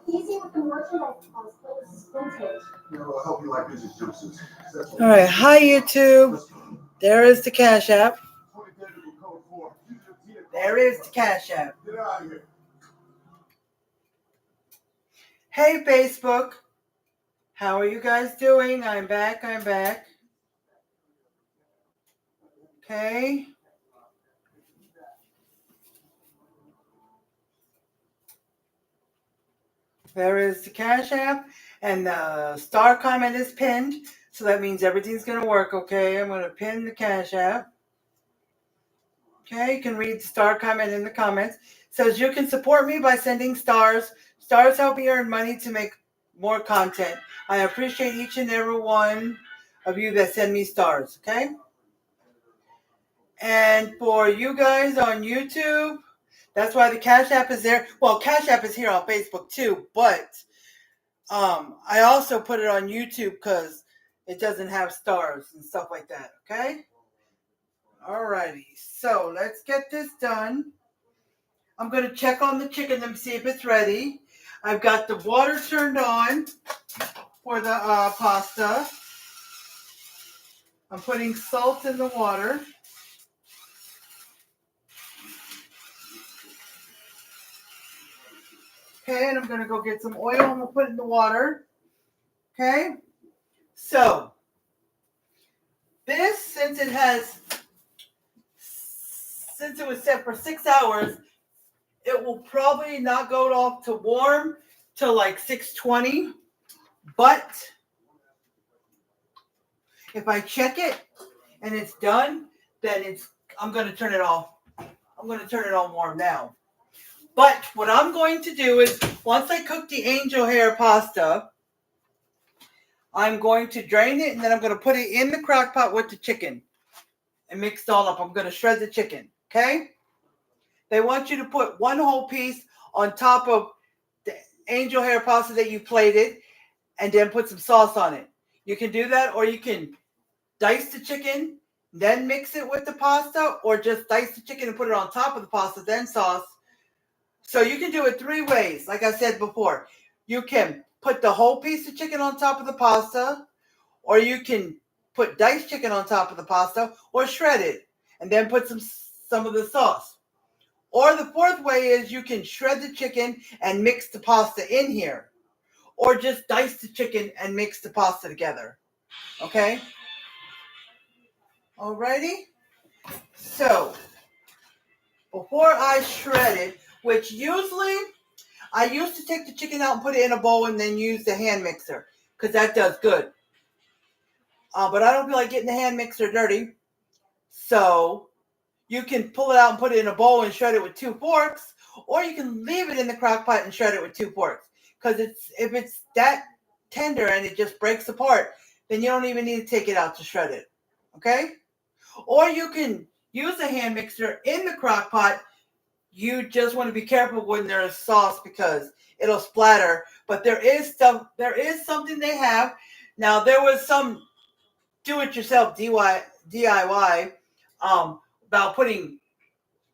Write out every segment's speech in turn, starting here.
Easy with the merchandise cosplay is vintage. I'll help you like vintage jumpsuits. All right, hi YouTube. There is the Cash App. There is the Cash App. Get out of here. Hey Facebook, how are you guys doing? I'm back. Okay. There is the Cash App, and the star comment is pinned, so that means everything's going to work, okay? I'm going to pin the Cash App. Okay, you can read the star comment in the comments. It says you can support me by sending stars. Stars help me earn money to make more content. I appreciate each and every one of you that send me stars, okay? And for you guys on YouTube, that's why the Cash App is there. Well, Cash App is here on Facebook too, but I also put it on YouTube because it doesn't have stars and stuff like that, okay? Alrighty, so let's get this done. I'm going to check on the chicken and see if it's ready. I've got the water turned on for the pasta. I'm putting salt in the water. Okay, and I'm going to go get some oil. I'm going to put it in the water. Okay, so this, since it was set for 6 hours, it will probably not go off to warm till like 6:20. But if I check it and it's done, then I'm going to turn it off. I'm going to turn it on warm now. But what I'm going to do is, once I cook the angel hair pasta, I'm going to drain it, and then I'm going to put it in the crock pot with the chicken and mix it all up. I'm going to shred the chicken, okay? They want you to put one whole piece on top of the angel hair pasta that you plated and then put some sauce on it. You can do that, or you can dice the chicken, then mix it with the pasta, or just dice the chicken and put it on top of the pasta, then sauce. So you can do it 3 ways, like I said before. You can put the whole piece of chicken on top of the pasta, or you can put diced chicken on top of the pasta, or shred it, and then put some of the sauce. Or the 4th way is you can shred the chicken and mix the pasta in here, or just dice the chicken and mix the pasta together. Okay? Alrighty? So, before I shred it, which usually I used to take the chicken out and put it in a bowl and then use the hand mixer, because that does good. But I don't feel like getting the hand mixer dirty. So you can pull it out and put it in a bowl and shred it with 2 forks, or you can leave it in the crock pot and shred it with 2 forks. Because if it's that tender and it just breaks apart, then you don't even need to take it out to shred it. Okay? Or you can use a hand mixer in the crock pot. You just want to be careful when there's sauce because it'll splatter. But there is something they have. Now, there was some do-it-yourself DIY about putting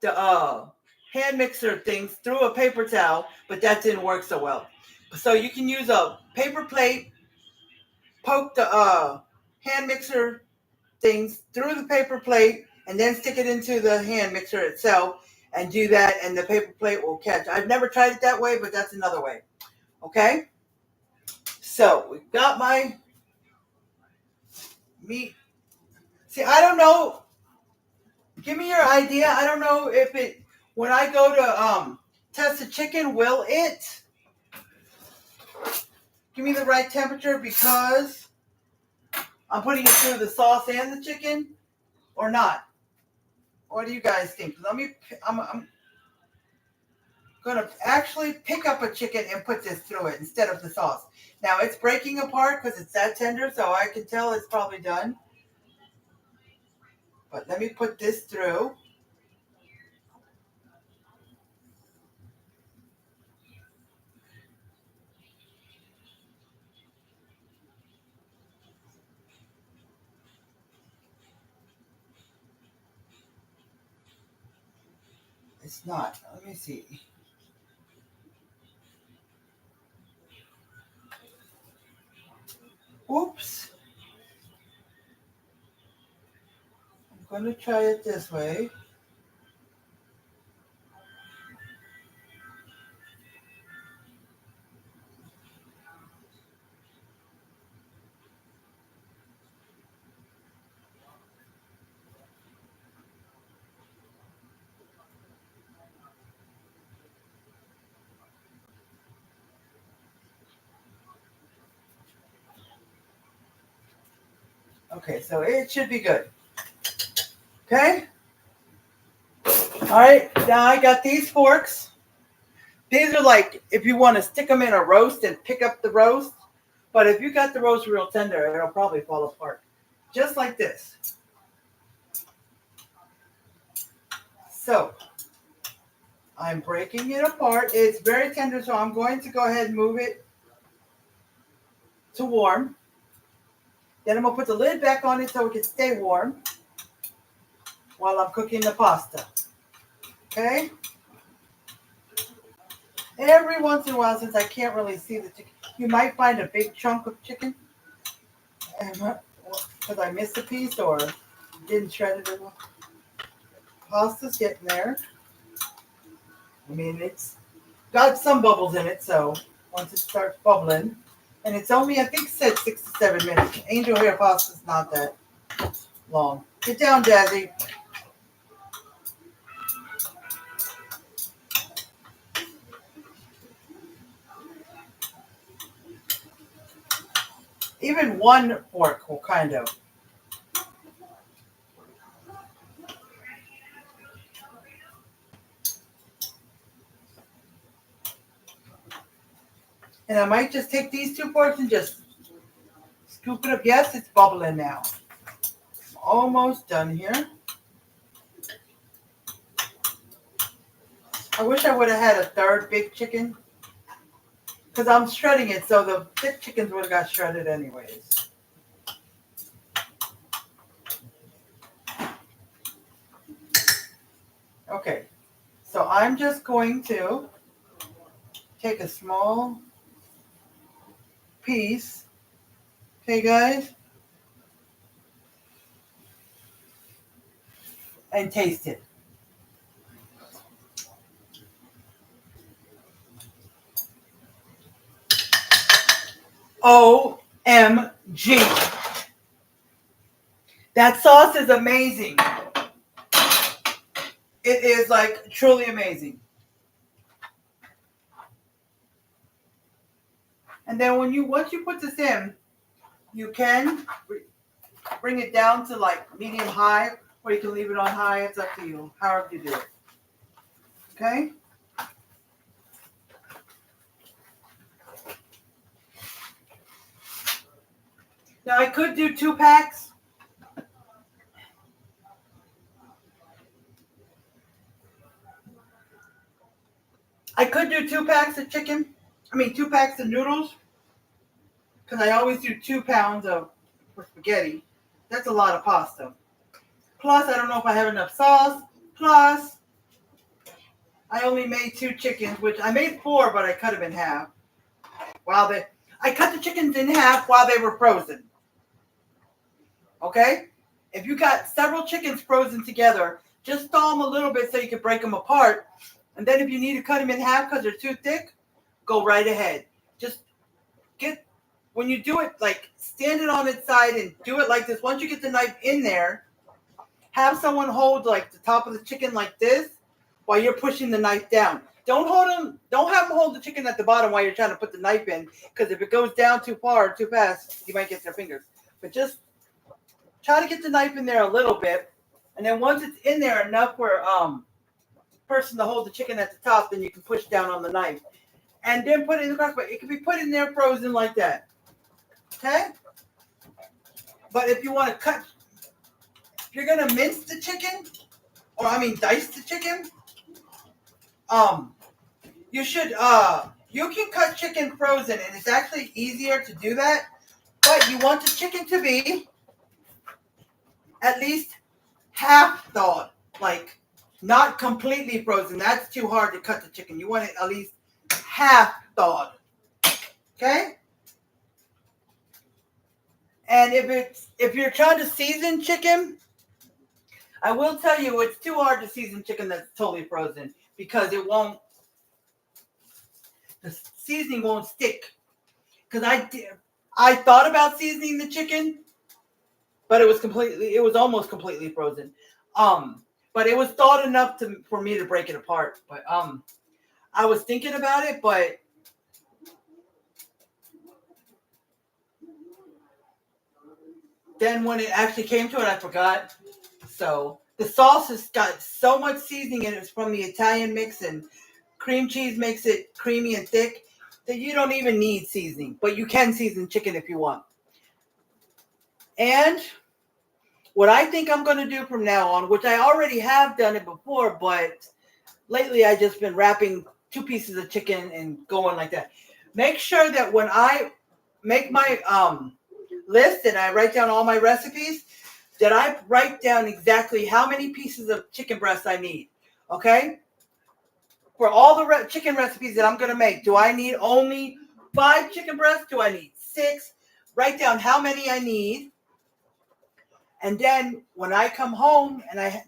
the hand mixer things through a paper towel, but that didn't work so well. So you can use a paper plate, poke the hand mixer things through the paper plate, and then stick it into the hand mixer itself, and do that, and the paper plate will catch. I've never tried it that way, but that's another way. Okay? So, we've got my meat. See, I don't know. Give me your idea. I don't know if it, when I go to test the chicken, will it give me the right temperature because I'm putting it through the sauce and the chicken, or not? What do you guys think? I'm going to actually pick up a chicken and put this through it instead of the sauce. Now, it's breaking apart because it's that tender, so I can tell it's probably done. But let me put this through. It's not. Let me see. Oops. I'm going to try it this way. Okay, so it should be good. Okay? All right, now I got these forks. These are like if you want to stick them in a roast and pick up the roast. But if you got the roast real tender, it'll probably fall apart. Just like this. So, I'm breaking it apart. It's very tender, so I'm going to go ahead and move it to warm. Then I'm going to put the lid back on it so it can stay warm while I'm cooking the pasta. Okay? Every once in a while, since I can't really see the chicken, you might find a big chunk of chicken. Because I missed a piece or didn't shred it enough. Pasta's getting there. I mean, it's got some bubbles in it, so once it starts bubbling, and it's only, I think, said 6 to 7 minutes. Angel hair pasta's not that long. Get down, Jazzy. Even one fork will kind of. And I might just take these 2 forks and just scoop it up. Yes, it's bubbling now. Almost done here. I wish I would have had a third big chicken. Because I'm shredding it, so the big chickens would have got shredded anyways. Okay, so I'm just going to take a small piece. Okay, guys? And taste it. OMG. That sauce is amazing. It is like truly amazing. And then once you put this in, you can bring it down to like medium high, or you can leave it on high. It's up to you, however you do it. Okay? Now I could do 2 packs. I could do 2 packs of chicken. 2 packs of noodles. Because I always do 2 pounds for spaghetti. That's a lot of pasta. Plus, I don't know if I have enough sauce. Plus, I only made 2 chickens, which I made 4, but I cut them in half. I cut the chickens in half while they were frozen. Okay? If you got several chickens frozen together, just thaw them a little bit so you can break them apart. And then if you need to cut them in half because they're too thick, go right ahead. Just when you do it, like stand it on its side and do it like this. Once you get the knife in there, have someone hold like the top of the chicken like this while you're pushing the knife down. Don't have them hold the chicken at the bottom while you're trying to put the knife in, because if it goes down too far or too fast, you might get their fingers. But just try to get the knife in there a little bit, and then once it's in there enough for person to hold the chicken at the top, then you can push down on the knife. And then put it in the crock pot. It can be put in there frozen like that. Okay? But if you want to if you're going to mince the chicken, dice the chicken, you should, you can cut chicken frozen, and it's actually easier to do that. But you want the chicken to be at least half thawed. Like, Not completely frozen. That's too hard to cut the chicken. You want it at least half thawed. Okay? And if you're trying to season chicken, I will tell you it's too hard to season chicken that's totally frozen because the seasoning won't stick. Because I thought about seasoning the chicken, but it was almost completely frozen. But it was thawed enough for me to break it apart. But I was thinking about it, but then when it actually came to it, I forgot. So the sauce has got so much seasoning in it from the Italian mix, and cream cheese makes it creamy and thick that you don't even need seasoning. But you can season chicken if you want. And what I think I'm going to do from now on, which I already have done it before, but lately I just been wrapping 2 pieces of chicken and going like that. Make sure that when I make my list and I write down all my recipes, that I write down exactly how many pieces of chicken breast I need. Okay? For all the chicken recipes that I'm going to make, do I need only 5 chicken breasts? Do I need 6? Write down how many I need. And then when I come home and I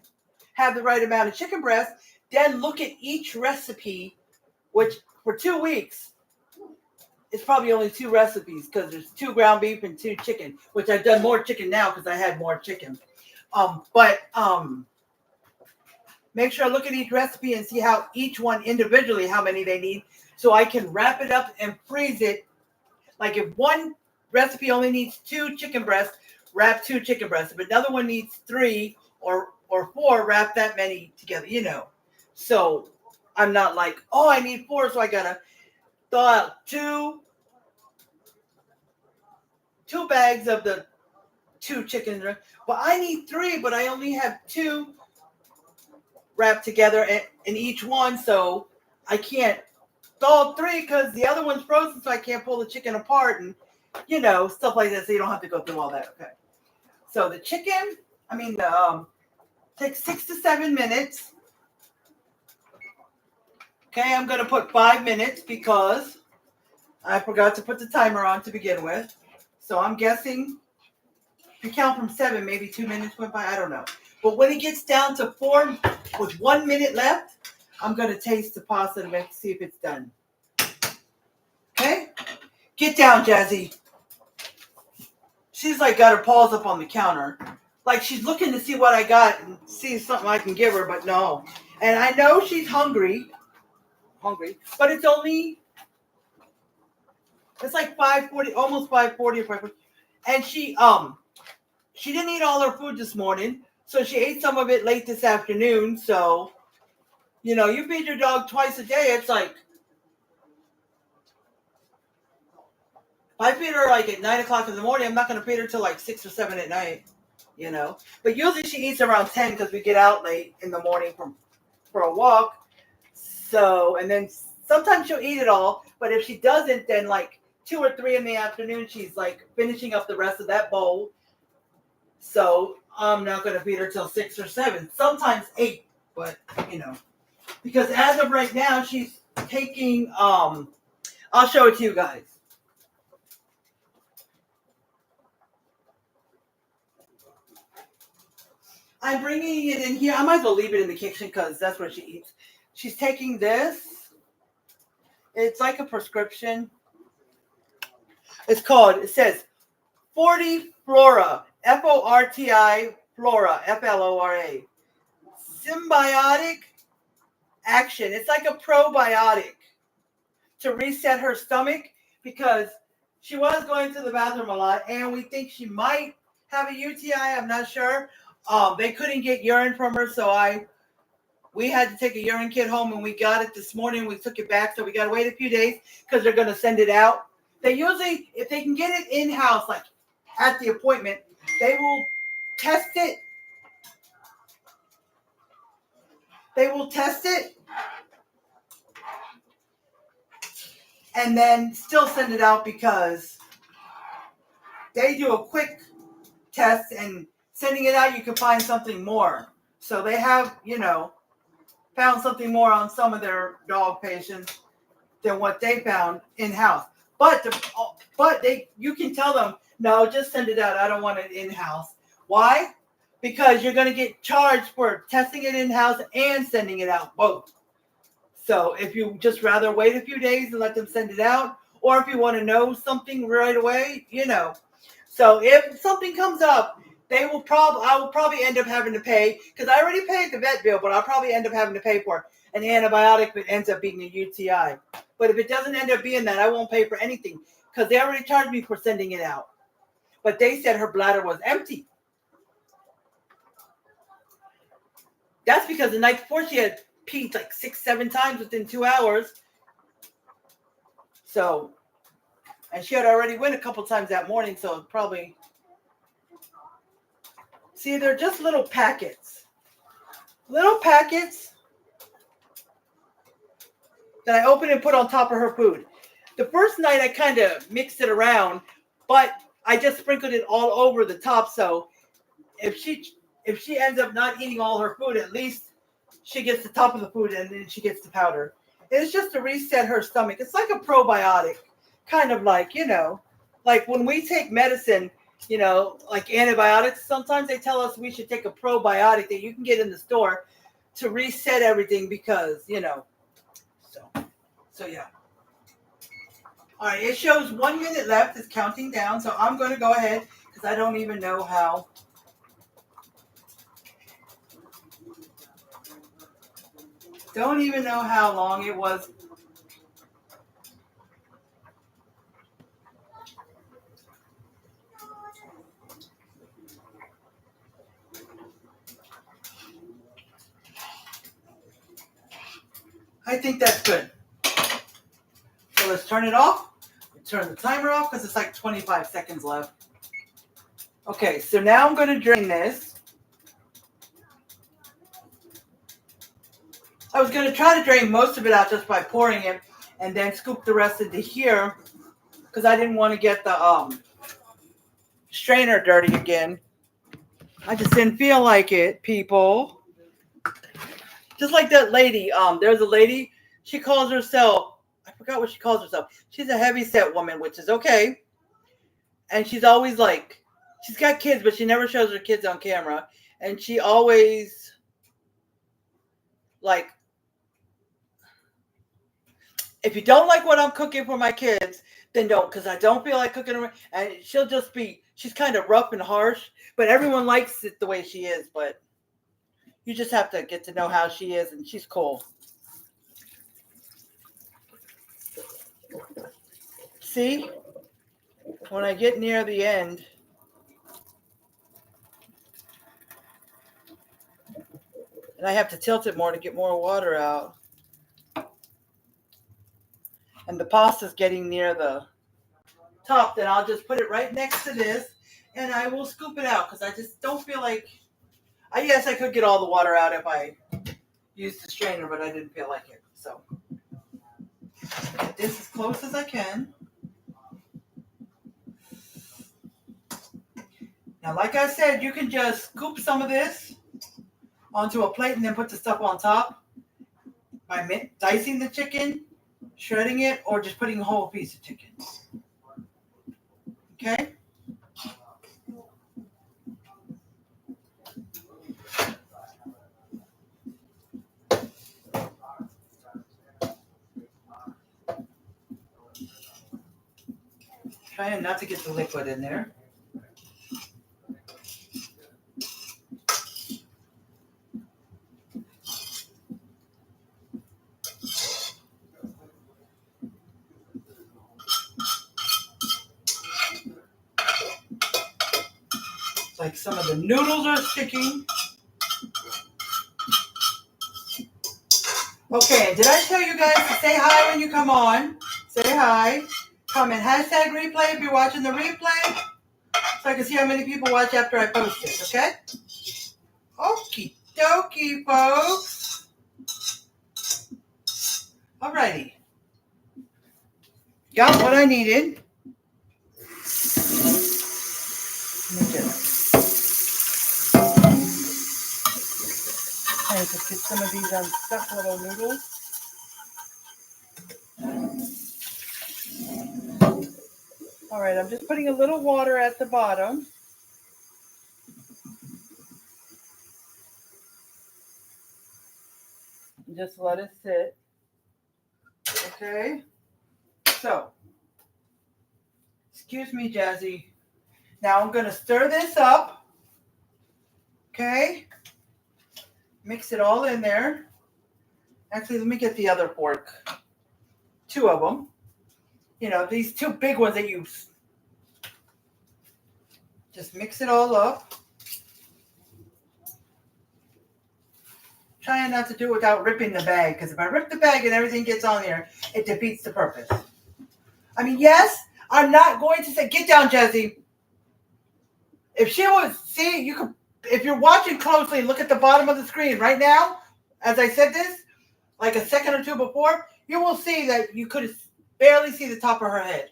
have the right amount of chicken breast, then look at each recipe, which for 2 weeks, it's probably only 2 recipes because there's 2 ground beef and 2 chicken, which I've done more chicken now because I had more chicken. But make sure I look at each recipe and see how each one individually, how many they need, so I can wrap it up and freeze it. Like if one recipe only needs 2 chicken breasts, wrap 2 chicken breasts. If another one needs 3 or 4, wrap that many together, So I'm not like, oh, I need 4, so I gotta thaw out 2 bags of the 2 chicken. But I need 3, but I only have 2 wrapped together in each one, so I can't thaw 3 because the other one's frozen, so I can't pull the chicken apart and stuff like that. So you don't have to go through all that. Okay. So the chicken, takes 6 to 7 minutes. Okay, I'm gonna put 5 minutes because I forgot to put the timer on to begin with. So I'm guessing if you count from 7, maybe 2 minutes went by. I don't know. But when it gets down to 4 with 1 minute left, I'm gonna taste the pasta and see if it's done. Okay? Get down, Jazzy. She's like got her paws up on the counter. Like she's looking to see what I got and see something I can give her, but no. And I know she's hungry, but it's like 5:40, almost 5:40 or 5:40. And she didn't eat all her food this morning, so she ate some of it late this afternoon. So, you feed your dog twice a day. It's like, if I feed her like at 9 o'clock in the morning, I'm not going to feed her till like 6 or 7 at night, But usually she eats around 10 because we get out late in the morning for a walk. So, and then sometimes she'll eat it all, but if she doesn't, then like 2 or 3 in the afternoon, she's like finishing up the rest of that bowl. So I'm not going to feed her till 6 or 7, sometimes 8, but because as of right now, she's taking, I'll show it to you guys. I'm bringing it in here. I might as well leave it in the kitchen because that's where she eats. She's taking this. It's like a prescription. It says 40 Flora, Forti Flora, Flora. Symbiotic action. It's like a probiotic to reset her stomach because she was going to the bathroom a lot and we think she might have a UTI. I'm not sure. They couldn't get urine from her, so we had to take a urine kit home, and we got it this morning. We took it back, so we got to wait a few days because they're going to send it out. They usually, if they can get it in-house, like at the appointment, they will test it. And then still send it out because they do a quick test, and sending it out, you can find something more. So they have, found something more on some of their dog patients than what they found in-house. But you can tell them, no, just send it out. I don't want it in-house. Why? Because you're going to get charged for testing it in-house and sending it out both. So if you just rather wait a few days and let them send it out, or if you want to know something right away, you know. So if something comes up, I will probably end up having to pay, because I already paid the vet bill, but I'll probably end up having to pay for an antibiotic if it ends up being a UTI. But if it doesn't end up being that, I won't pay for anything, because they already charged me for sending it out. But they said her bladder was empty. That's because the night before she had peed like 6-7 times within 2 hours. So, and she had already went a couple times that morning, so probably. See, they're just little packets. Little packets that I opened and put on top of her food. The first night I kind of mixed it around, but I just sprinkled it all over the top. So if she ends up not eating all her food, at least she gets the top of the food and then she gets the powder. It's just to reset her stomach. It's like a probiotic, kind of like, you know, like when we take medicine, you know, like antibiotics, sometimes they tell us we should take a probiotic that you can get in the store to reset everything because, you know, so yeah. All right, it shows 1 minute left. It's counting down, so I'm going to go ahead because I don't even know how. Don't even know how long it was. I think that's good. So let's turn it off. Turn the timer off because it's like 25 seconds left. Okay, so now I'm going to drain this. I was going to try to drain most of it out just by pouring it and then scoop the rest into here because I didn't want to get the strainer dirty again. I just didn't feel like it, people. Just like that lady. There's a lady, she calls herself, I forgot what she calls herself. She's a heavy-set woman, which is okay. And she's always like, she's got kids, but she never shows her kids on camera. And she always, like, if you don't like what I'm cooking for my kids, then don't, because I don't feel like cooking them. And she'll just be, she's kind of rough and harsh, but everyone likes it the way she is. But you just have to get to know how she is, and she's cool. See? When I get near the end, and I have to tilt it more to get more water out. And the pasta's getting near the top, then I'll just put it right next to this, and I will scoop it out, because I just don't feel like, yes, I could get all the water out if I used the strainer, but I didn't feel like it. So get this as close as I can. Now, like I said, you can just scoop some of this onto a plate and then put the stuff on top by dicing the chicken, shredding it, or just putting a whole piece of chicken. Okay? Trying not to get the liquid in there. Like some of the noodles are sticking. Okay, did I tell you guys to say hi when you come on? Say hi. Comment hashtag replay if you're watching the replay, so I can see how many people watch after I post it, okay? Okie dokie, folks. Alrighty. Got what I needed. Let me just kind wanted to get some of these unstuck little noodles. All right, I'm just putting a little water at the bottom. Just let it sit. Okay. So, excuse me, Jazzy. Now I'm going to stir this up. Okay. Mix it all in there. Actually, let me get the other fork. 2 of them. You know, these 2 big ones that you just mix it all up. Trying not to do it without ripping the bag, because if I rip the bag and everything gets on there, it defeats the purpose. I mean, yes, I'm not going to say, get down, Jessie. If she was, see, you could, if you're watching closely, look at the bottom of the screen right now, as I said this, like a second or 2 before, you will see that you could barely see the top of her head.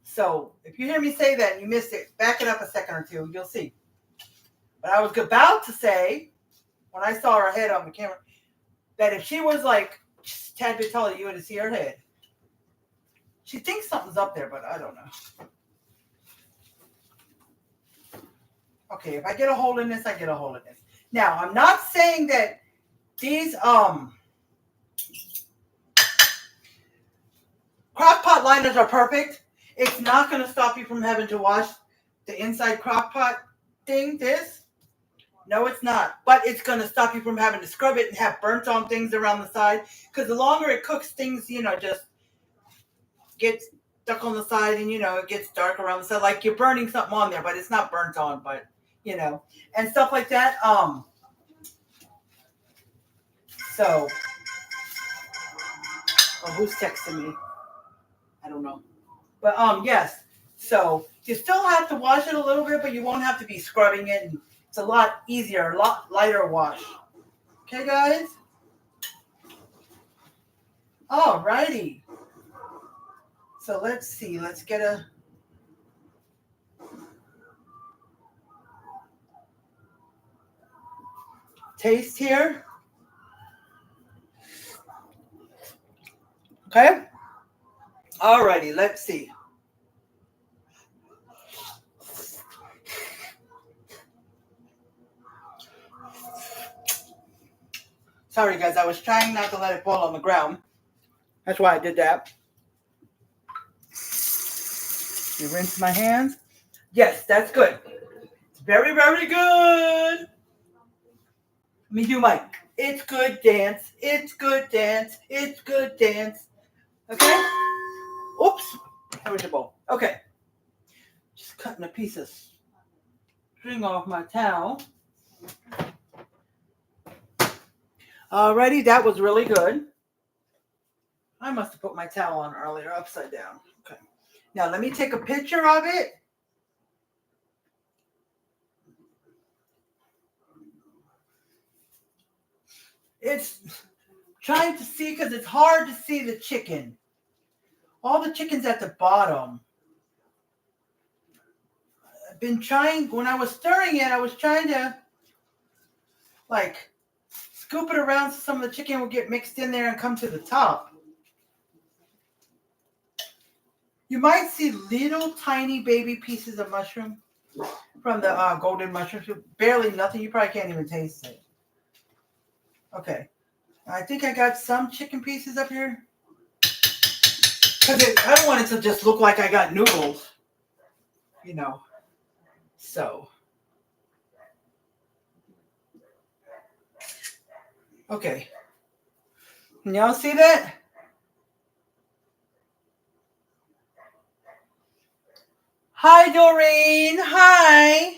So if you hear me say that and you missed it, back it up a second or 2, you'll see. But I was about to say, when I saw her head on the camera, that if she was like just a tad bit taller, you would see her head. She thinks something's up there, but I don't know. Okay, if I get a hold in this, I get a hold in this. Now, I'm not saying that these crock-pot liners are perfect. It's not going to stop you from having to wash the inside crock-pot thing, this. No, it's not. But it's going to stop you from having to scrub it and have burnt on things around the side. Because the longer it cooks, things, you know, just get stuck on the side and, you know, it gets dark around the side. Like you're burning something on there, but it's not burnt on, but, you know, and stuff like that. So, oh, who's texting me? I don't know. But, yes. So, you still have to wash it a little bit, but you won't have to be scrubbing it. And it's a lot easier, a lot lighter wash. Okay, guys? Alrighty. So, let's see. Let's get a taste here. Okay? Alrighty, let's see. Sorry, guys. I was trying not to let it fall on the ground. That's why I did that. You rinse my hands. Yes, that's good. It's very, very good. Let me do my it's good dance. It's good dance. It's good dance. Okay? Oops. That was your bowl. Okay. Just cutting a piece of string off my towel. Alrighty, that was really good. I must have put my towel on earlier upside down. Okay. Now let me take a picture of it. It's trying to see because it's hard to see the chicken. All the chicken's at the bottom. I've been trying, when I was stirring it, I was trying to like scoop it around so some of the chicken will get mixed in there and come to the top. You might see little tiny baby pieces of mushroom from the golden mushrooms. Barely nothing. You probably can't even taste it. Okay. I think I got some chicken pieces up here. Because I don't want it to just look like I got noodles. You know. So. Okay. Can y'all see that? Hi, Doreen. Hi.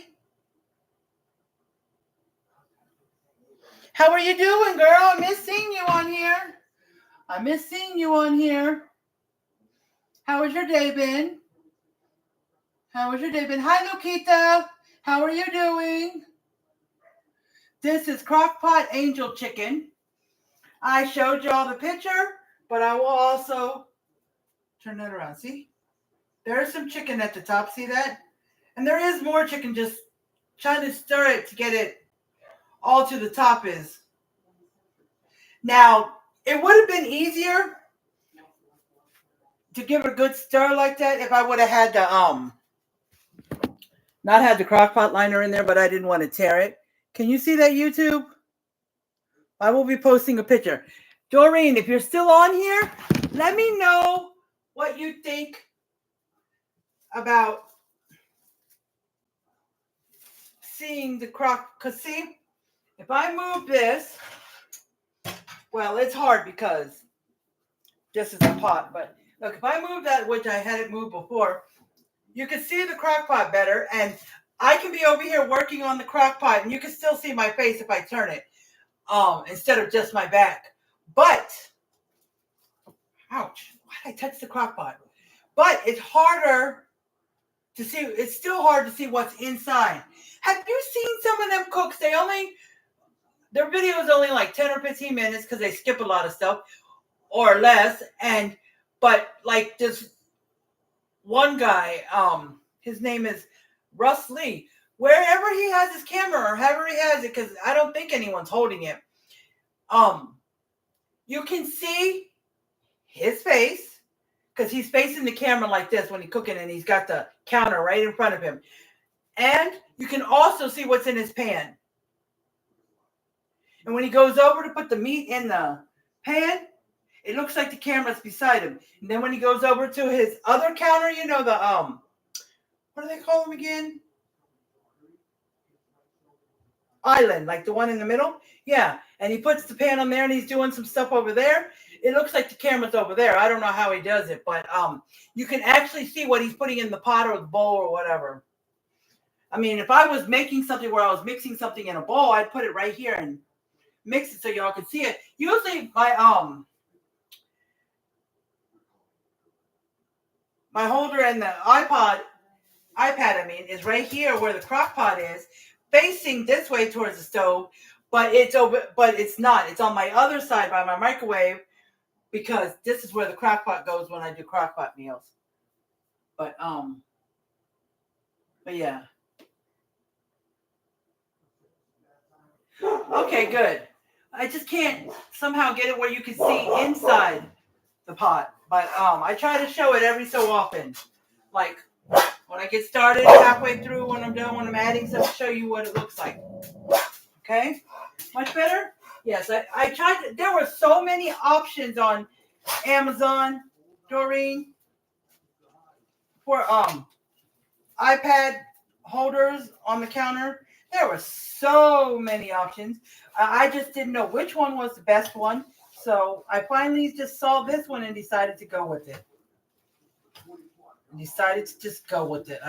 How are you doing, girl? I miss seeing you on here. I miss seeing you on here. How has your day been? How has your day been? Hi, Lukita. How are you doing? This is Crockpot Angel Chicken. I showed y'all the picture, but I will also turn that around. See? There's some chicken at the top. See that? And there is more chicken. Just trying to stir it to get it all to the top is Now, it would have been easier to give it a good stir like that if I would have had the not had the crock pot liner in there, but I didn't want to tear it. Can you see that, YouTube? I will be posting a picture. Doreen, if you're still on here, let me know what you think about seeing the crock. Because see, if I move this, well, it's hard because this is a pot. But look, if I move that, which I had it moved before, you can see the crock pot better. And I can be over here working on the crock pot, and you can still see my face if I turn it, instead of just my back. But, ouch, why did I touch the crock pot? But it's harder to see. It's still hard to see what's inside. Have you seen some of them cooks? Their video is only like 10 or 15 minutes because they skip a lot of stuff or less. But like this one guy, his name is Russ Lee. Wherever he has his camera or however he has it, because I don't think anyone's holding it, you can see his face because he's facing the camera like this when he's cooking, and he's got the counter right in front of him. And you can also see what's in his pan. And when he goes over to put the meat in the pan, it looks like the camera's beside him. And then when he goes over to his other counter, you know, the what do they call them again? Island, like the one in the middle. Yeah. And he puts the pan on there and he's doing some stuff over there. It looks like the camera's over there. I don't know how he does it, but you can actually see what he's putting in the pot or the bowl or whatever. I mean, if I was making something where I was mixing something in a bowl, I'd put it right here and mix it so y'all can see it. Usually my holder and the iPad, I mean, is right here where the crock pot is, facing this way towards the stove, but it's not. It's on my other side by my microwave because this is where the crock pot goes when I do crock pot meals. But yeah. Okay, good. I just can't somehow get it where you can see inside the pot. But I try to show it every so often. Like when I get started, halfway through, when I'm done, when I'm adding stuff, show you what it looks like. Okay? Much better? Yes, I tried to, there were so many options on Amazon, Doreen, for iPad holders on the counter. There were so many options. I just didn't know which one was the best one. So I finally just saw this one and decided to go with it. I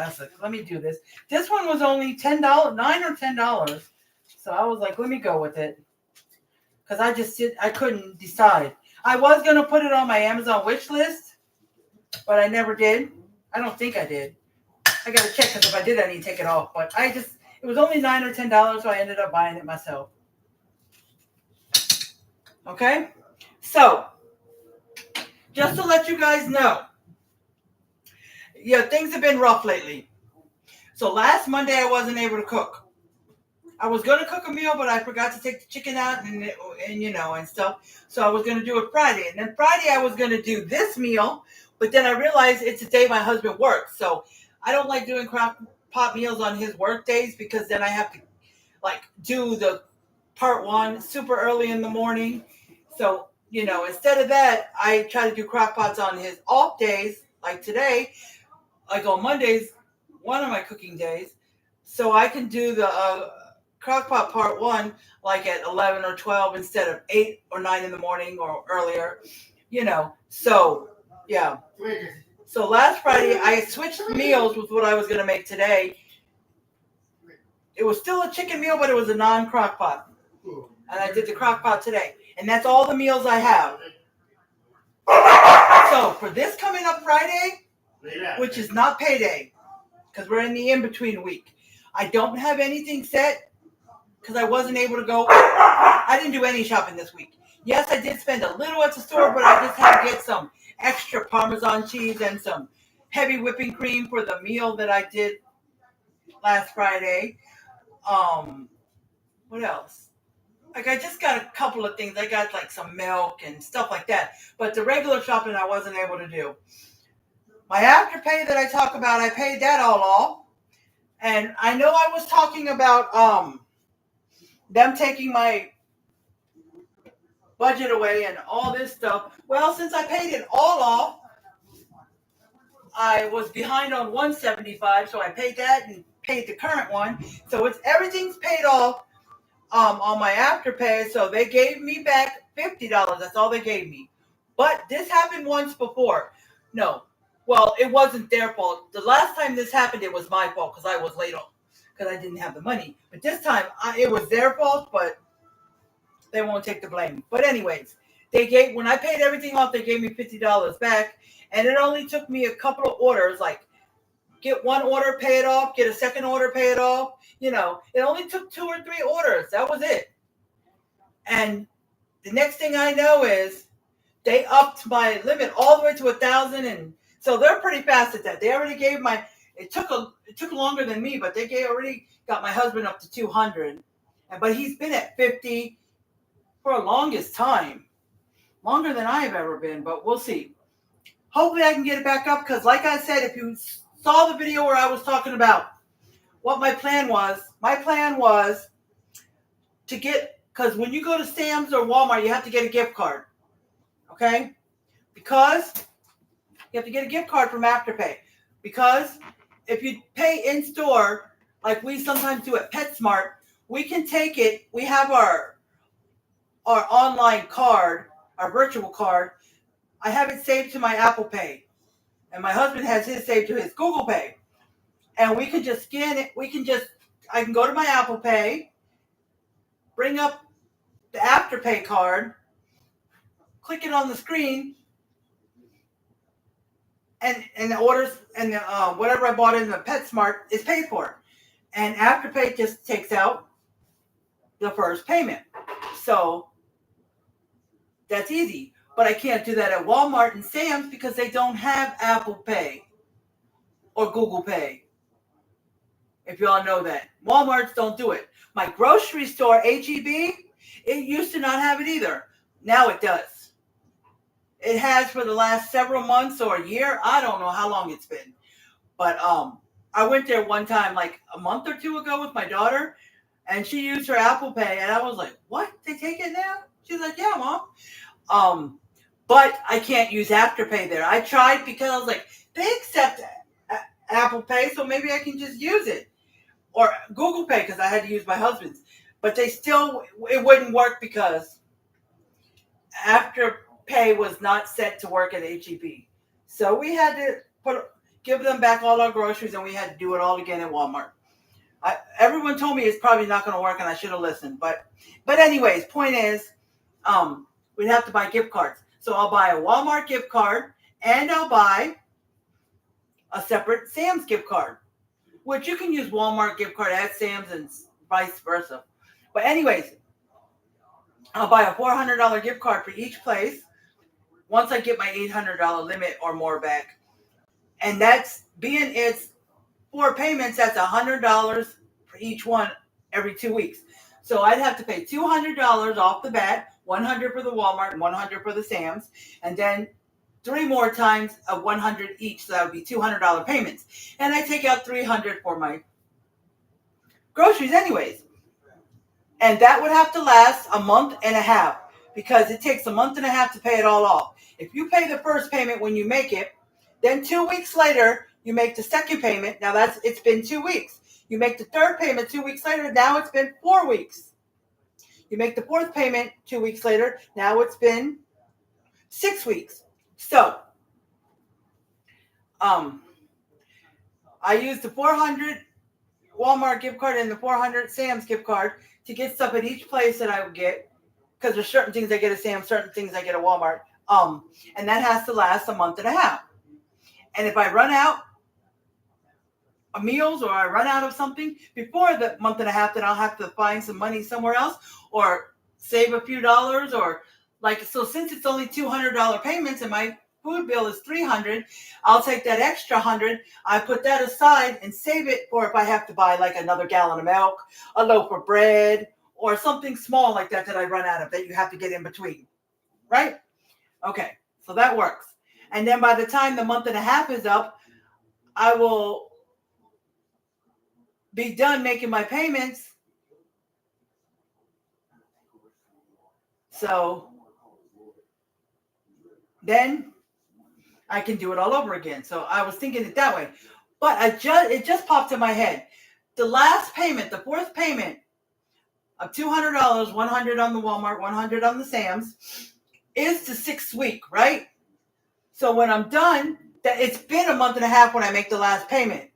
was like, let me do this. This one was only $10, $9 or $10. So I was like, let me go with it. Because I couldn't decide. I was going to put it on my Amazon wish list, but I never did. I don't think I did. I got to check because if I did, I need to take it off. But it was only $9 or $10, so I ended up buying it myself. Okay? So, just to let you guys know, yeah, things have been rough lately. So last Monday, I wasn't able to cook. I was going to cook a meal, but I forgot to take the chicken out and stuff. So I was going to do it Friday. And then Friday, I was going to do this meal, but then I realized it's the day my husband works. So I don't like doing crock pot meals on his work days because then I have to do the part one super early in the morning. So, instead of that, I try to do crock pots on his off days, like today, like on Mondays, one of my cooking days. So I can do the crock pot part one, like at 11 or 12 instead of 8 or 9 in the morning or earlier, So, yeah. So last Friday, I switched meals with what I was going to make today. It was still a chicken meal, but it was a non-crock pot. And I did the crock pot today. And that's all the meals I have. So for this coming up Friday, which is not payday, because we're in the in-between week, I don't have anything set because I wasn't able to go. I didn't do any shopping this week. Yes, I did spend a little at the store, but I just had to get some extra Parmesan cheese and some heavy whipping cream for the meal that I did last Friday. What else? Like I just got a couple of things. I got like some milk and stuff like that. But the regular shopping I wasn't able to do. My Afterpay that I talk about, I paid that all off. And I know I was talking about them taking my budget away and all this stuff. Well, since I paid it all off, I was behind on 175, so I paid that and paid the current one. So it's everything's paid off on my Afterpay. So they gave me back $50. That's all they gave me. But this happened once before. No, well, it wasn't their fault. The last time this happened, it was my fault because I was late on because I didn't have the money. But this time, it was their fault, but they won't take the blame. But anyways, when I paid everything off, they gave me $50 back, and it only took me a couple of orders, like get one order, pay it off, get a second order, pay it off. It only took 2 or 3 orders. That was it. And the next thing I know is they upped my limit all the way to 1,000, and so they're pretty fast at that. They already gave it took longer than me, but they already got my husband up to 200, but he's been at 50 for the longest time, longer than I have ever been. But we'll see. Hopefully, I can get it back up because, like I said, if you saw the video where I was talking about what my plan was to get, because when you go to Sam's or Walmart, you have to get a gift card. Okay? Because you have to get a gift card from Afterpay. Because if you pay in store, like we sometimes do at PetSmart, we can take it. We have our online card, our virtual card. I have it saved to my Apple Pay. And my husband has his saved to his Google Pay. And we can just scan it. I can go to my Apple Pay, bring up the Afterpay card, click it on the screen, and the orders and the, whatever I bought in the PetSmart is paid for. And Afterpay just takes out the first payment. So that's easy. But I can't do that at Walmart and Sam's because they don't have Apple Pay or Google Pay. If you all know that. Walmarts don't do it. My grocery store, HEB, it used to not have it either. Now it does. It has for the last several months or a year. I don't know how long it's been. But I went there one time, like a month or 2 ago with my daughter, and she used her Apple Pay, and I was like, what? They take it now? She's like, yeah, Mom. But I can't use Afterpay there. I tried because I was like, they accept Apple Pay, so maybe I can just use it. Or Google Pay, because I had to use my husband's. But it wouldn't work because Afterpay was not set to work at HEB. So we had to give them back all our groceries, and we had to do it all again at Walmart. Everyone told me it's probably not going to work, and I should have listened. But anyways, point is, we'd have to buy gift cards. So I'll buy a Walmart gift card, and I'll buy a separate Sam's gift card, which you can use Walmart gift card at Sam's and vice versa. But anyways, I'll buy a $400 gift card for each place once I get my $800 limit or more back. And that's it's 4 payments, that's $100 for each one every 2 weeks. So I'd have to pay $200 off the bat, $100 for the Walmart and $100 for the Sam's, and then 3 more times of $100 each, so that would be $200 payments. And I take out $300 for my groceries anyways. And that would have to last a month and a half because it takes a month and a half to pay it all off. If you pay the first payment when you make it, then 2 weeks later, you make the second payment. Now it's been 2 weeks. You make the third payment 2 weeks later. Now it's been 4 weeks. You make the fourth payment 2 weeks later. Now it's been 6 weeks. So, I used the $400 Walmart gift card and the $400 Sam's gift card to get stuff at each place that I would get, because there's certain things I get at Sam's, certain things I get at Walmart, and that has to last a month and a half. And if I run out of meals or I run out of something before the month and a half, then I'll have to find some money somewhere else or save a few dollars so since it's only $200 payments and my food bill is $300, I'll take that extra $100. I put that aside and save it for if I have to buy like another gallon of milk, a loaf of bread, or something small like that I run out of that you have to get in between, right? Okay, so that works. And then by the time the month and a half is up, I will be done making my payments. So then I can do it all over again. So I was thinking it that way. But it just popped in my head. The last payment, the fourth payment of $200, $100 on the Walmart, $100 on the Sam's, is the 6th week, right? So when I'm done, that it's been a month and a half when I make the last payment.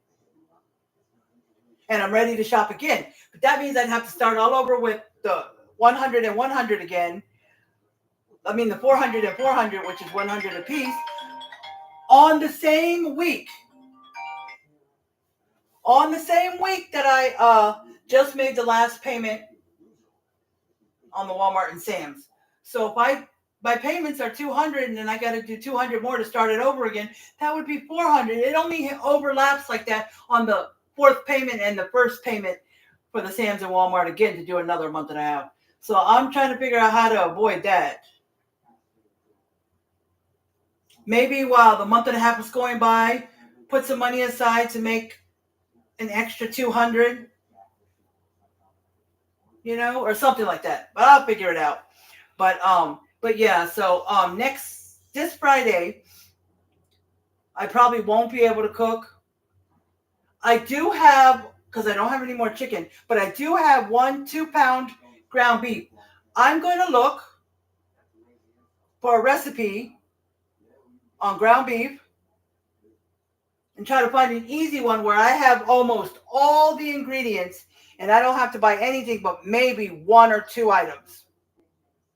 And I'm ready to shop again. But that means I'd have to start all over with the 100 and 100 again. I mean the 400 and 400, which is 100 a piece, on the same week. On the same week that I just made the last payment on the Walmart and Sam's. So if my payments are 200 and then I got to do 200 more to start it over again, that would be 400. It only overlaps like that on the fourth payment and the first payment for the Sam's and Walmart again to do another month and a half. So I'm trying to figure out how to avoid that. Maybe while the month and a half is going by, put some money aside to make an extra 200, or something like that. But I'll figure it out. But yeah, so this Friday, I probably won't be able to cook. I do have, because I don't have any more chicken, but I do have 1 2-pound ground beef. I'm going to look for a recipe on ground beef and try to find an easy one where I have almost all the ingredients and I don't have to buy anything but maybe 1 or 2 items.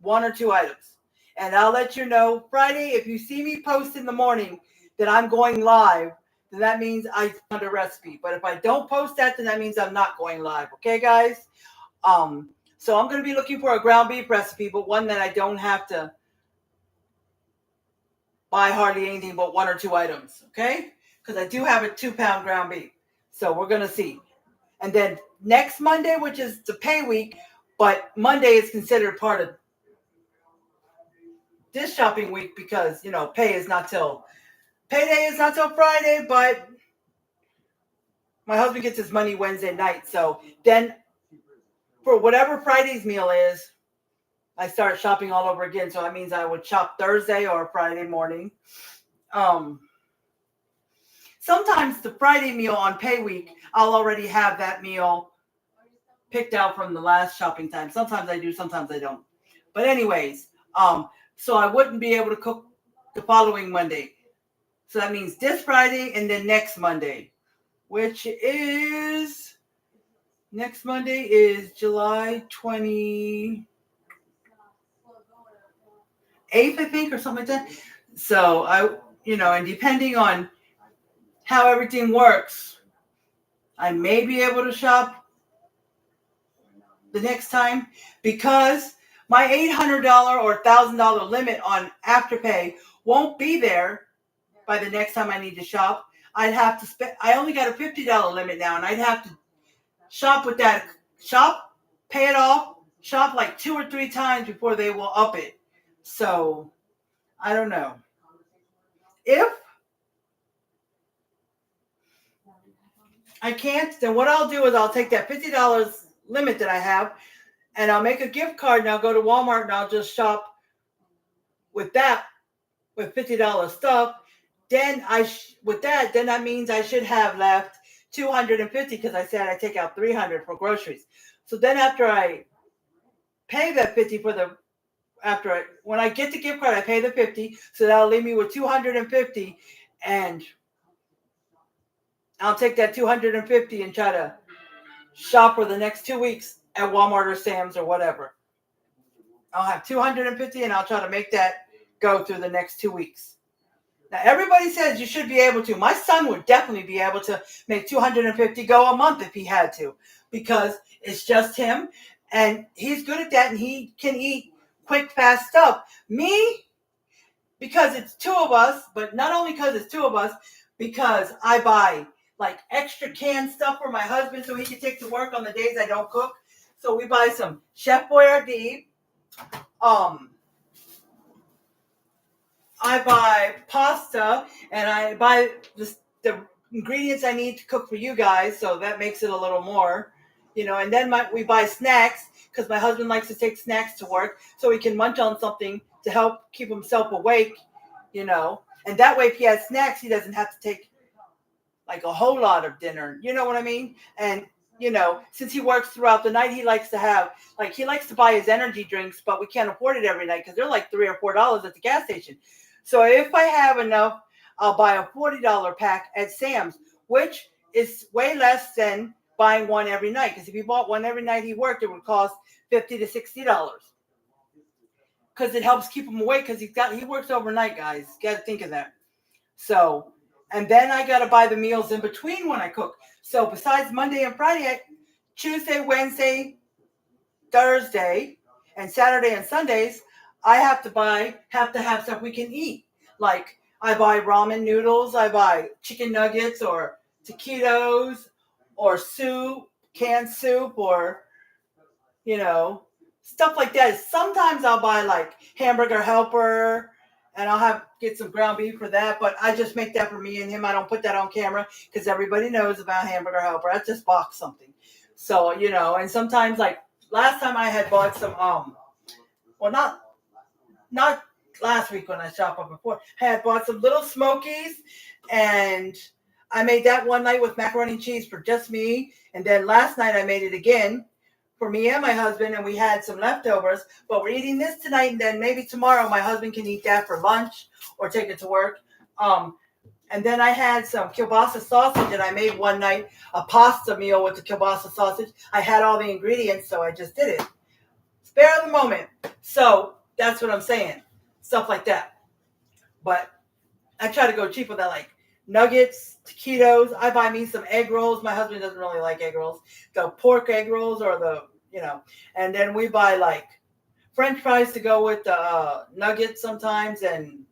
1 or 2 items. And I'll let you know Friday, if you see me post in the morning that I'm going live, then that means I found a recipe. But if I don't post that, then that means I'm not going live. Okay, guys? So I'm going to be looking for a ground beef recipe, but one that I don't have to buy hardly anything but 1 or 2 items. Okay? Because I do have a 2-pound ground beef. So we're going to see. And then next Monday, which is the pay week, but Monday is considered part of this shopping week because, payday is not till Friday, but my husband gets his money Wednesday night. So then for whatever Friday's meal is, I start shopping all over again. So that means I would shop Thursday or Friday morning. Sometimes the Friday meal on pay week, I'll already have that meal picked out from the last shopping time. Sometimes I do, sometimes I don't. But anyways, so I wouldn't be able to cook the following Monday. So that means this Friday and then next Monday, which is, next Monday is July 28th, I think, or something like that. So and depending on how everything works, I may be able to shop the next time because my $800 or $1,000 limit on Afterpay won't be there by the next time I need to shop. I'd have to spend, I only got a $50 limit now, and I'd have to shop with that, pay it off, shop like 2 or 3 times before they will up it. So, I don't know. If I can't, then what I'll do is I'll take that $50 limit that I have, and I'll make a gift card, and I'll go to Walmart, and I'll just shop with that, with $50 stuff. Then then that means I should have left $250 because I said I take out $300 for groceries. So then after I pay that $50 when I get the gift card, I pay the $50, so that'll leave me with $250, and I'll take that $250 and try to shop for the next 2 weeks at Walmart or Sam's or whatever. I'll have $250 and I'll try to make that go through the next 2 weeks. Now, everybody says you should be able to. My son would definitely be able to make $250 go a month if he had to, because it's just him, and he's good at that, and he can eat quick, fast stuff. Me, because it's 2 of us, but not only because it's 2 of us, because I buy like extra canned stuff for my husband so he can take to work on the days I don't cook. So we buy some Chef Boyardee. I buy pasta, and I buy the ingredients I need to cook for you guys, so that makes it a little more, And then we buy snacks because my husband likes to take snacks to work, so he can munch on something to help keep himself awake, And that way, if he has snacks, he doesn't have to take like a whole lot of dinner. You know what I mean? And since he works throughout the night, he likes to buy his energy drinks, but we can't afford it every night because they're like $3 or $4 at the gas station. So if I have enough, I'll buy a $40 pack at Sam's, which is way less than buying one every night. Because if he bought one every night he worked, it would cost $50 to $60. Because it helps keep him awake. Because he works overnight, guys. You got to think of that. So, and then I got to buy the meals in between when I cook. So besides Monday and Friday, Tuesday, Wednesday, Thursday, and Saturday and Sundays, I have to have stuff we can eat. Like I buy ramen noodles, I buy chicken nuggets or taquitos or soup, canned soup, or stuff like that. Sometimes I'll buy like hamburger helper, and I'll get some ground beef for that, but I just make that for me and him. I don't put that on camera because everybody knows about hamburger helper. I just box something. So, and sometimes like last time I had bought some, not last week when I shopped up before, I had bought some little Smokies, and I made that one night with macaroni and cheese for just me. And then last night I made it again for me and my husband, and we had some leftovers, but we're eating this tonight, and then maybe tomorrow my husband can eat that for lunch or take it to work. And then I had some kielbasa sausage, and I made one night a pasta meal with the kielbasa sausage. I had all the ingredients, so I just did it. Spare of the moment. So that's what I'm saying. Stuff like that. But I try to go cheap with that, like nuggets, taquitos. I buy me some egg rolls. My husband doesn't really like egg rolls. The pork egg rolls or and then we buy like French fries to go with the nuggets sometimes, and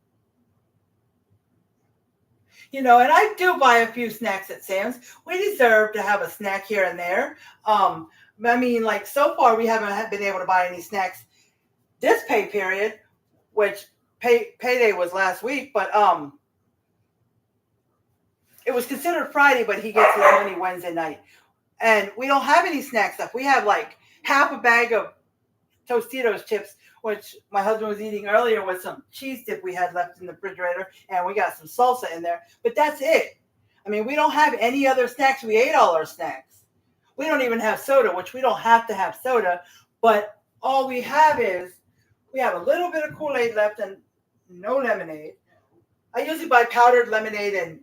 and I do buy a few snacks at Sam's. We deserve to have a snack here and there. I mean, like so far we haven't been able to buy any snacks this pay period, which payday was last week, but it was considered Friday, but he gets his money Wednesday night. And we don't have any snack stuff. We have like half a bag of Tostitos chips, which my husband was eating earlier with some cheese dip we had left in the refrigerator, and we got some salsa in there. But that's it. I mean, we don't have any other snacks. We ate all our snacks. We don't even have soda, which we don't have to have soda. But all we have is we have a little bit of Kool-Aid left and no lemonade. I usually buy powdered lemonade and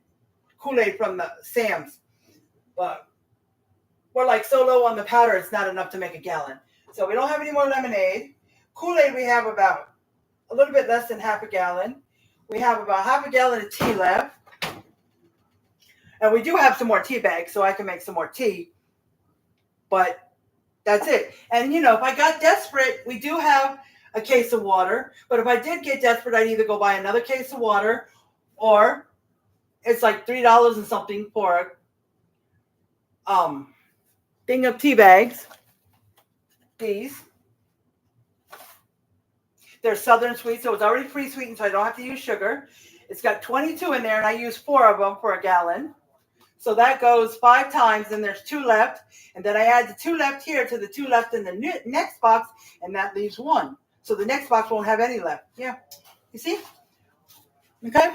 Kool-Aid from the Sam's, but we're like so low on the powder, it's not enough to make a gallon. So we don't have any more lemonade. Kool-Aid, we have about a little bit less than half a gallon. We have about half a gallon of tea left. And we do have some more tea bags, so I can make some more tea. But that's it. And, if I got desperate, we do have a case of water. But if I did get desperate, I'd either go buy another case of water, or it's like $3 and something for a thing of tea bags. These. They're Southern Sweet, so it's already pre-sweetened, so I don't have to use sugar. It's got 22 in there, and I use 4 of them for a gallon. So that goes 5 times, and there's 2 left. And then I add the 2 left here to the 2 left in the next box, and that leaves 1. So the next box won't have any left. Yeah. You see? Okay?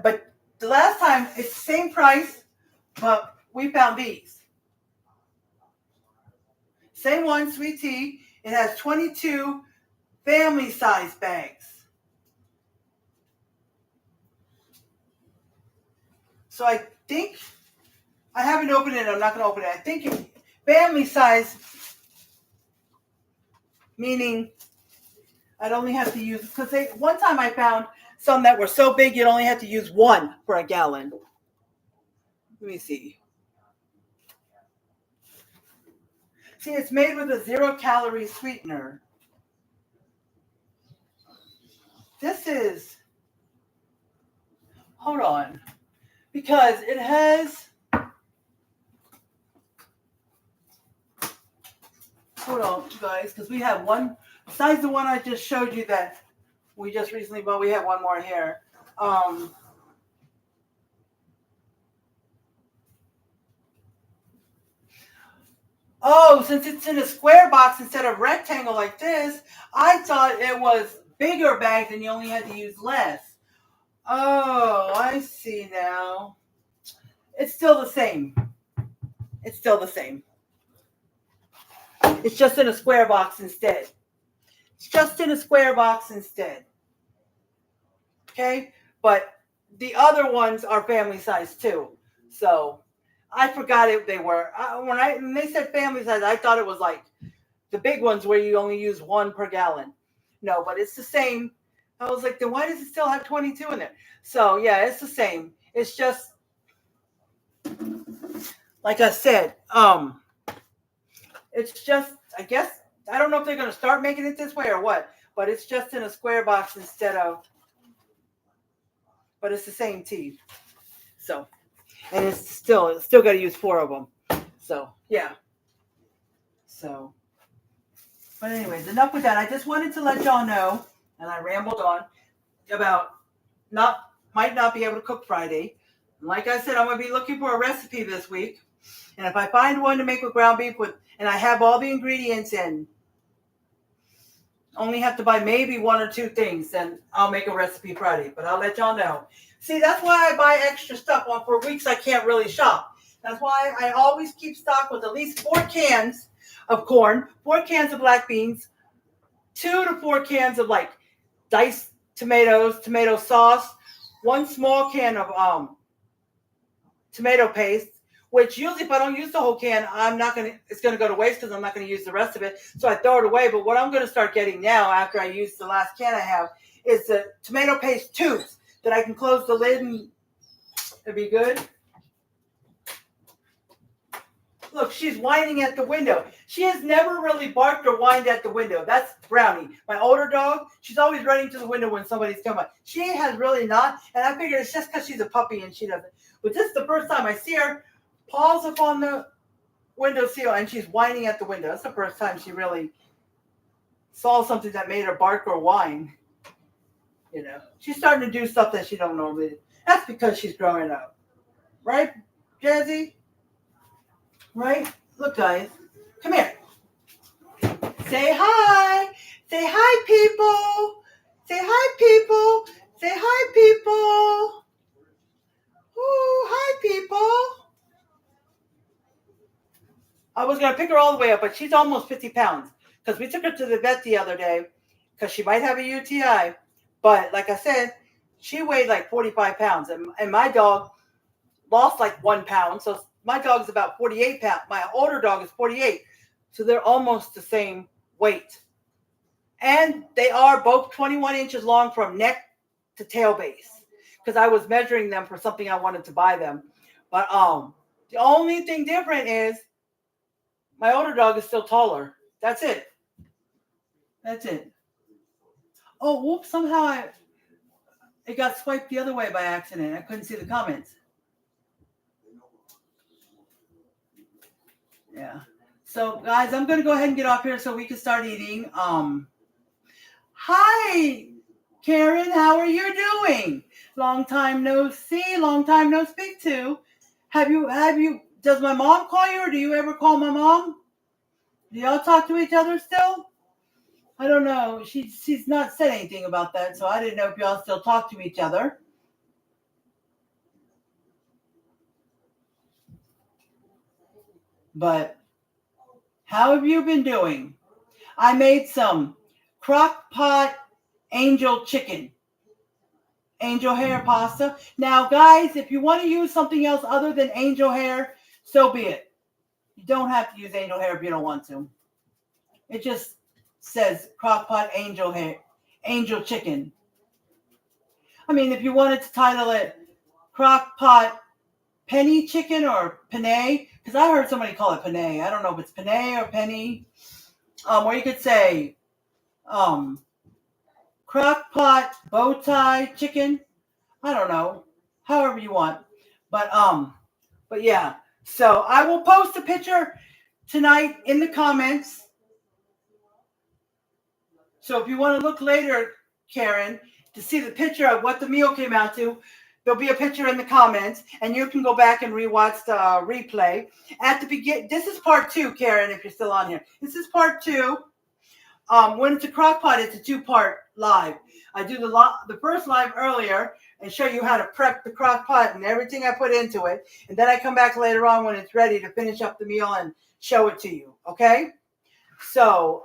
But the last time, it's the same price, but we found these. Same one, sweet tea. It has 22 family size bags. So I think, I haven't opened it, I'm not going to open it. I think family size, meaning I'd only have to use, because one time I found some that were so big you'd only have to use 1 for a gallon. Let me see. See, it's made with a 0-calorie sweetener. This is, hold on, because it has, guys, because we have one, besides the one I just showed you that we just recently bought, we have one more here. Oh, since it's in a square box instead of rectangle like this, I thought it was bigger bags and you only had to use less. Oh, I see now. It's still the same. It's still the same. It's just in a square box instead. It's just in a square box instead. Okay? But the other ones are family size too. So I forgot it. They were when they said family size, I thought it was like the big ones where you only use 1 per gallon. No, but it's the same. I was like, then why does it still have 22 in there? So yeah, it's the same. It's just like I said. It's just, I guess, I don't know if they're going to start making it this way or what, but it's just in a square box instead of, but it's the same tea. So, and it's still got to use 4 of them. So, yeah. So, but anyways, enough with that. I just wanted to let y'all know, and I rambled on, about might not be able to cook Friday. And like I said, I'm going to be looking for a recipe this week. And if I find one to make with ground beef and I have all the ingredients and only have to buy maybe 1 or 2 things, then I'll make a recipe Friday. But I'll let y'all know. See, that's why I buy extra stuff on for weeks I can't really shop. That's why I always keep stock with at least 4 cans of corn, 4 cans of black beans, 2 to 4 cans of like diced tomatoes, tomato sauce, 1 small can of tomato paste. Which usually if I don't use the whole can, it's going to go to waste because I'm not going to use the rest of it. So I throw it away. But what I'm going to start getting now after I use the last can I have is the tomato paste tubes that I can close the lid and it'll be good. Look, she's whining at the window. She has never really barked or whined at the window. That's Brownie. My older dog, she's always running to the window when somebody's coming. She has really not. And I figure it's just because she's a puppy and she doesn't. But this is the first time I see her. Paws up on the windowsill and she's whining at the window. That's the first time she really saw something that made her bark or whine. You know, she's starting to do stuff that she don't normally do. That's because she's growing up. Right, Jazzy? Right? Look, guys. Come here. Say hi. Say hi, people. Say hi, people. Say hi, people. Ooh, hi, people. I was going to pick her all the way up, but she's almost 50 pounds because we took her to the vet the other day because she might have a UTI. But like I said, she weighed like 45 pounds. And my dog lost like 1 pound. So my dog's about 48 pounds. My older dog is 48. So they're almost the same weight. And they are both 21 inches long from neck to tail base because I was measuring them for something I wanted to buy them. But the only thing different is my older dog is still taller. That's it. That's it. Oh, whoops. Somehow it got swiped the other way by accident. I couldn't see the comments. Yeah. So, guys, I'm going to go ahead and get off here so we can start eating. Hi, Karen. How are you doing? Long time no see. Long time no speak to. Have you, does my mom call you or do you ever call my mom? Do y'all talk to each other still? I don't know. She's not said anything about that, so I didn't know if y'all still talk to each other. But how have you been doing? I made some Crockpot angel chicken. Angel hair pasta. Now, guys, if you want to use something else other than angel hair, so be it. You don't have to use angel hair if you don't want to. It just says Crockpot angel hair, angel chicken. I mean, if you wanted to title it Crockpot penny chicken or penne, because I heard somebody call it penne. I don't know if it's penne or penny. Or you could say Crockpot bow tie chicken. I don't know. However you want. But yeah. So I will post a picture tonight in the comments So if you want to look later, Karen, to see the picture of what the meal came out to, there'll be a picture in the comments, and you can go back and rewatch the replay. At the begin, this is part 2, Karen, if you're still on here. This is part 2. When it's a crock pot, it's a 2-part live. I do the first live earlier and show you how to prep the crock pot and everything I put into it. And then I come back later on when it's ready to finish up the meal and show it to you. Okay? So,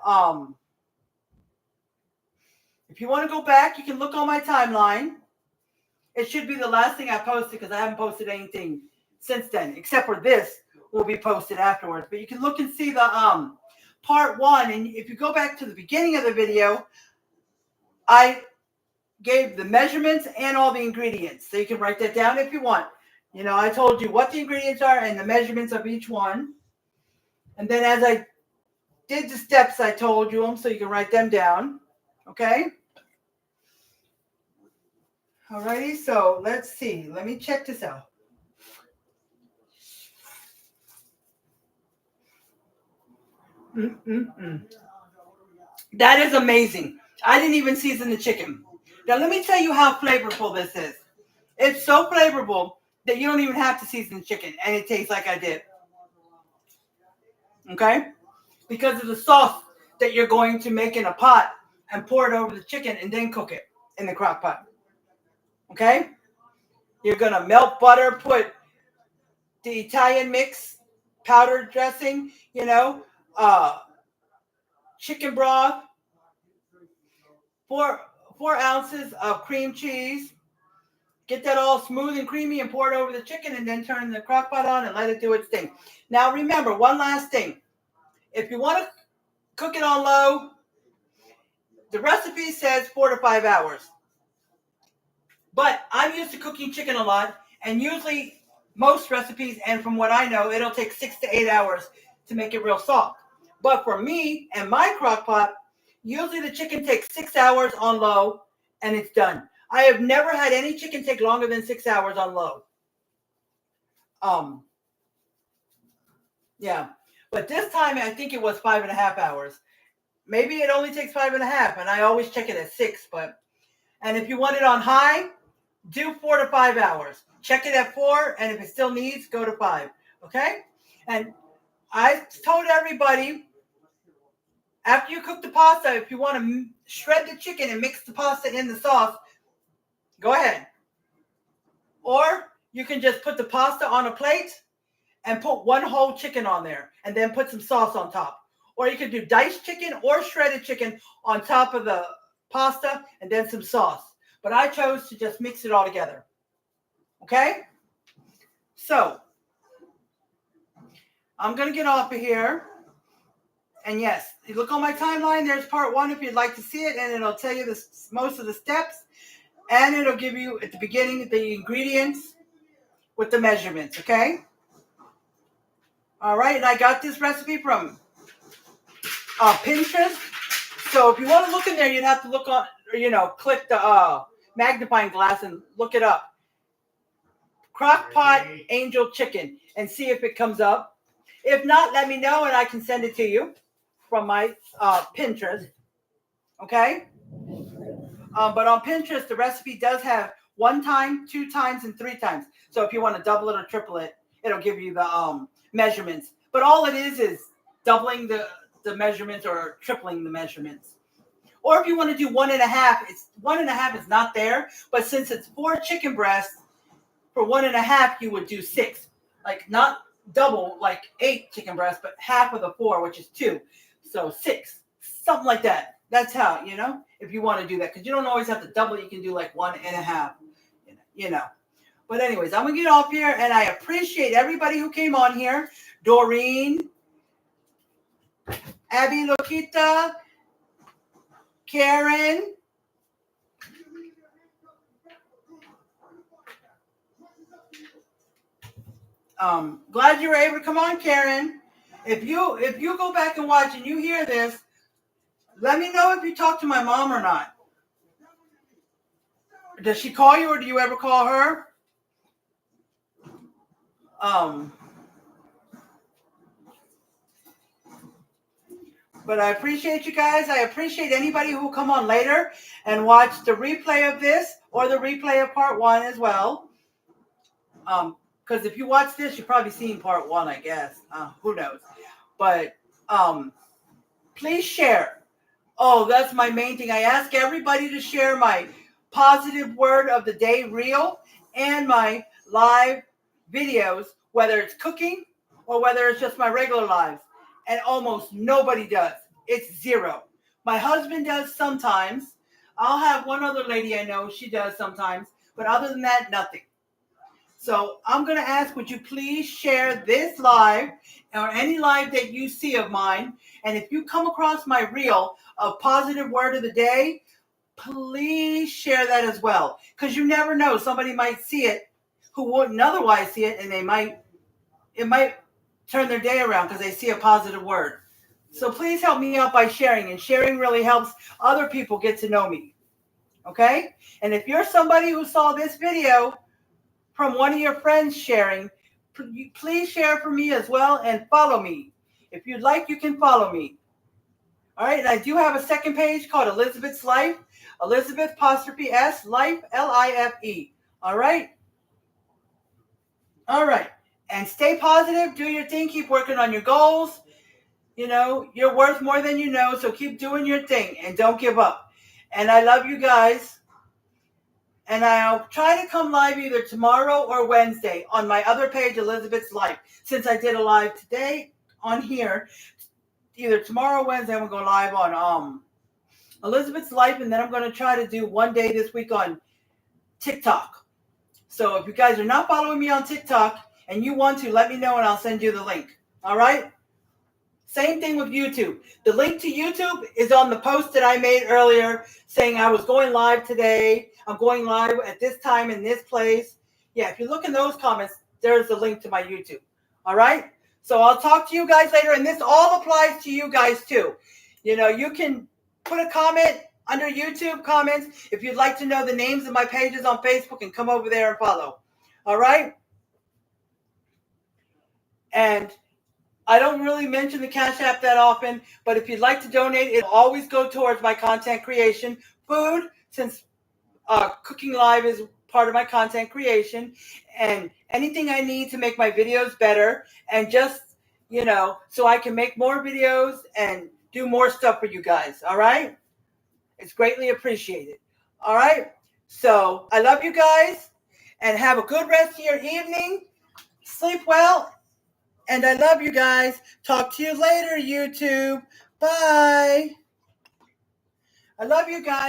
if you want to go back, you can look on my timeline. It should be the last thing I posted because I haven't posted anything since then, except for this will be posted afterwards. But you can look and see the part 1. And if you go back to the beginning of the video, I gave the measurements and all the ingredients. So you can write that down if you want. You know, I told you what the ingredients are and the measurements of each one. And then as I did the steps, I told you them so you can write them down. Okay? Alrighty, so let's see. Let me check this out. That is amazing. I didn't even season the chicken. Now let me tell you how flavorful this is. It's so flavorful that you don't even have to season the chicken, and it tastes like I did. Okay? Because of the sauce that you're going to make in a pot and pour it over the chicken and then cook it in the crock pot. Okay? You're going to melt butter, put the Italian mix, powdered dressing, chicken broth, 4 ounces of cream cheese. Get that all smooth and creamy and pour it over the chicken and then turn the crock pot on and let it do its thing. Now remember, one last thing. If you want to cook it on low, the recipe says 4 to 5 hours. But I'm used to cooking chicken a lot, and usually most recipes, and from what I know, it'll take 6 to 8 hours to make it real soft. But for me and my crock pot, usually the chicken takes 6 hours on low and it's done. I have never had any chicken take longer than 6 hours on low. Yeah. But this time I think it was 5.5 hours. Maybe it only takes 5.5, and I always check it at 6. And if you want it on high, do 4 to 5 hours. Check it at 4, and if it still needs, go to 5. Okay? And I told everybody, after you cook the pasta, if you want to shred the chicken and mix the pasta in the sauce, go ahead. Or you can just put the pasta on a plate and put 1 whole chicken on there and then put some sauce on top. Or you could do diced chicken or shredded chicken on top of the pasta and then some sauce. But I chose to just mix it all together. Okay? So, I'm going to get off of here. And yes, you look on my timeline, there's part 1 if you'd like to see it, and it'll tell you most of the steps, and it'll give you at the beginning the ingredients with the measurements, okay? All right, and I got this recipe from Pinterest. So if you want to look in there, you'd have to look on, click the magnifying glass and look it up. Crockpot angel chicken, and see if it comes up. If not, let me know and I can send it to you from my Pinterest. Okay? But on Pinterest, the recipe does have 1 time, 2 times, and 3 times. So if you want to double it or triple it, it'll give you the measurements. But all it is doubling the measurements or tripling the measurements. Or if you want to do 1.5, it's 1.5 is not there. But since it's 4 chicken breasts, for 1.5, you would do 6. Like not double, like 8 chicken breasts, but half of the 4, which is 2. So 6, something like that. That's how, if you want to do that. Because you don't always have to double. You can do like 1.5, But anyways, I'm going to get off here. And I appreciate everybody who came on here. Doreen, Abby Lokita, Karen, glad you were able to come on, Karen. If you go back and watch and you hear this, let me know if you talk to my mom or not. Does she call you or do you ever call her? But I appreciate you guys. I appreciate anybody who will come on later and watch the replay of this or the replay of part 1 as well. Because if you watch this, you've probably seen part 1, I guess. Who knows? But please share. Oh, that's my main thing. I ask everybody to share my positive word of the day reel and my live videos, whether it's cooking or whether it's just my regular lives. And almost nobody does. It's 0. My husband does sometimes. I'll have one other lady I know, she does sometimes. But other than that, nothing. So I'm going to ask, would you please share this live or any live that you see of mine? And if you come across my reel of positive word of the day, please share that as well. Because you never know. Somebody might see it who wouldn't otherwise see it, and it might turn their day around because they see a positive word. So please help me out by sharing. And sharing really helps other people get to know me. Okay? And if you're somebody who saw this video from one of your friends sharing, please share for me as well and follow me. If you'd like, you can follow me. All right, and I do have a second page called Elizabeth's Life, Elizabeth '(S) Life, Life. All right? All right. And stay positive, do your thing, keep working on your goals. You know, you're worth more than you know, so keep doing your thing and don't give up. And I love you guys. And I'll try to come live either tomorrow or Wednesday on my other page, Elizabeth's Life. Since I did a live today on here, either tomorrow or Wednesday, I'm going to go live on Elizabeth's Life. And then I'm going to try to do one day this week on TikTok. So if you guys are not following me on TikTok and you want to, let me know and I'll send you the link. All right? Same thing with YouTube. The link to YouTube is on the post that I made earlier saying I was going live today. I'm going live at this time in this place. Yeah, if you look in those comments, there's the link to my YouTube. All right? So I'll talk to you guys later. And this all applies to you guys too. You know, you can put a comment under YouTube comments if you'd like to know the names of my pages on Facebook and come over there and follow. All right? And I don't really mention the Cash App that often, but if you'd like to donate, it'll always go towards my content creation. Food, since cooking live is part of my content creation, and anything I need to make my videos better, and just, you know, so I can make more videos and do more stuff for you guys, all right? It's greatly appreciated, all right? So I love you guys, and have a good rest of your evening. Sleep well. And I love you guys. Talk to you later, YouTube. Bye. I love you guys.